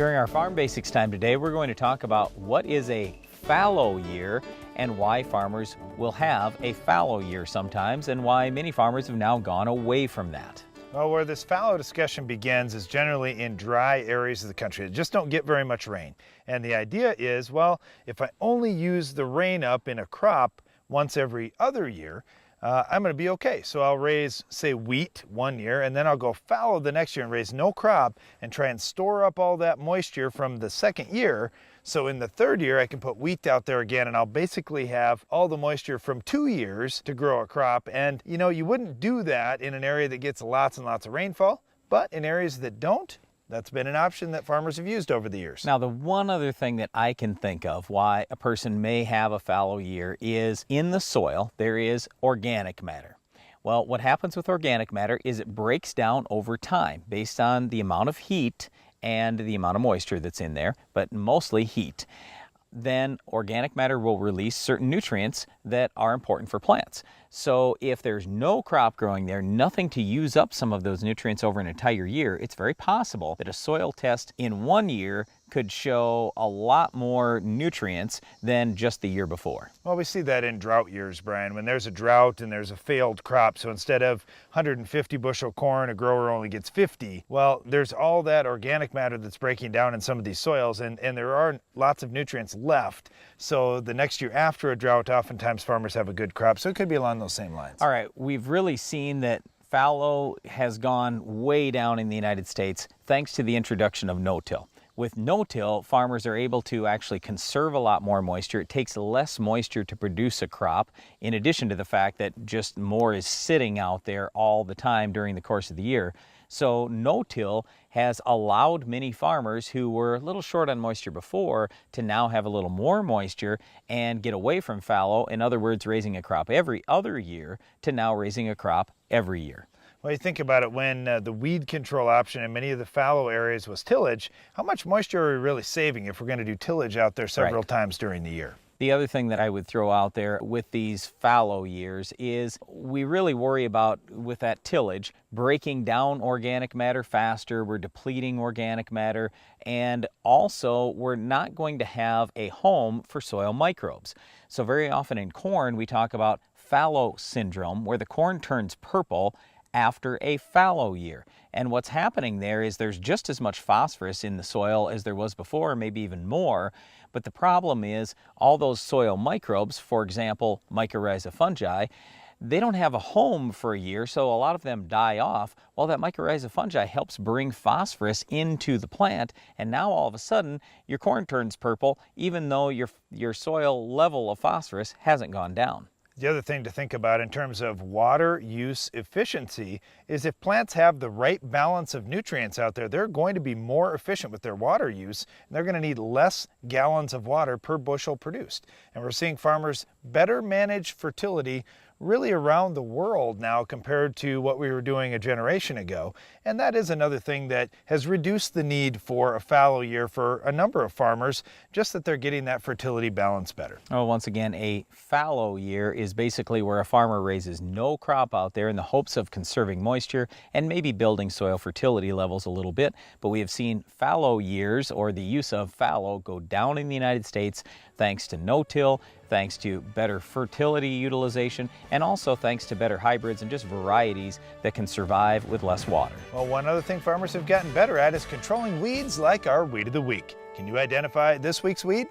During our Farm Basics time today, we're going to talk about what is a fallow year and why farmers will have a fallow year sometimes, and why many farmers have now gone away from that. Well, where this fallow discussion begins is generally in dry areas of the country that just don't get very much rain. And the idea is, well, if I only use the rain up in a crop once every other year, I'm going to be okay. So I'll raise, say, wheat one year, and then I'll go fallow the next year and raise no crop and try and store up all that moisture from the second year. So in the third year, I can put wheat out there again, and I'll basically have all the moisture from 2 years to grow a crop. And you know, you wouldn't do that in an area that gets lots and lots of rainfall, but in areas that don't, that's been an option that farmers have used over the years. Now, the one other thing that I can think of why a person may have a fallow year is in the soil, there is organic matter. Well, what happens with organic matter is it breaks down over time based on the amount of heat and the amount of moisture that's in there, but mostly heat. Then organic matter will release certain nutrients that are important for plants. So if there's no crop growing there, nothing to use up some of those nutrients over an entire year, it's very possible that a soil test in 1 year could show a lot more nutrients than just the year before. Well, we see that in drought years, Brian, when there's a drought and there's a failed crop. So instead of 150 bushel corn, a grower only gets 50. Well, there's all that organic matter that's breaking down in some of these soils, and there are lots of nutrients left. So the next year after a drought, oftentimes farmers have a good crop. So it could be along those same lines. All right, we've really seen that fallow has gone way down in the United States thanks to the introduction of no-till. With no-till, farmers are able to actually conserve a lot more moisture. It takes less moisture to produce a crop, in addition to the fact that just more is sitting out there all the time during the course of the year. So no-till has allowed many farmers who were a little short on moisture before to now have a little more moisture and get away from fallow. In other words, raising a crop every other year to now raising a crop every year. Well, you think about it, when the weed control option in many of the fallow areas was tillage, how much moisture are we really saving if we're going to do tillage out there several times during the year? The other thing that I would throw out there with these fallow years is we really worry about, with that tillage, breaking down organic matter faster. We're depleting organic matter, and also we're not going to have a home for soil microbes. So very often in corn, we talk about Fallow Syndrome, where the corn turns purple after a fallow year. And what's happening there is there's just as much phosphorus in the soil as there was before, maybe even more. But the problem is all those soil microbes, for example, mycorrhiza fungi, they don't have a home for a year, so a lot of them die off. Well, that mycorrhiza fungi helps bring phosphorus into the plant, and now all of a sudden your corn turns purple, even though your soil level of phosphorus hasn't gone down. The other thing to think about in terms of water use efficiency is if plants have the right balance of nutrients out there, they're going to be more efficient with their water use, and they're going to need less gallons of water per bushel produced. And we're seeing farmers better manage fertility really around the world now compared to what we were doing a generation ago. And that is another thing that has reduced the need for a fallow year for a number of farmers, just that they're getting that fertility balance better. Oh, once again, a fallow year is basically where a farmer raises no crop out there in the hopes of conserving moisture and maybe building soil fertility levels a little bit. But we have seen fallow years, or the use of fallow, go down in the United States thanks to no-till, thanks to better fertility utilization, and also thanks to better hybrids and just varieties that can survive with less water. Well, one other thing farmers have gotten better at is controlling weeds like our Weed of the Week. Can you identify this week's weed?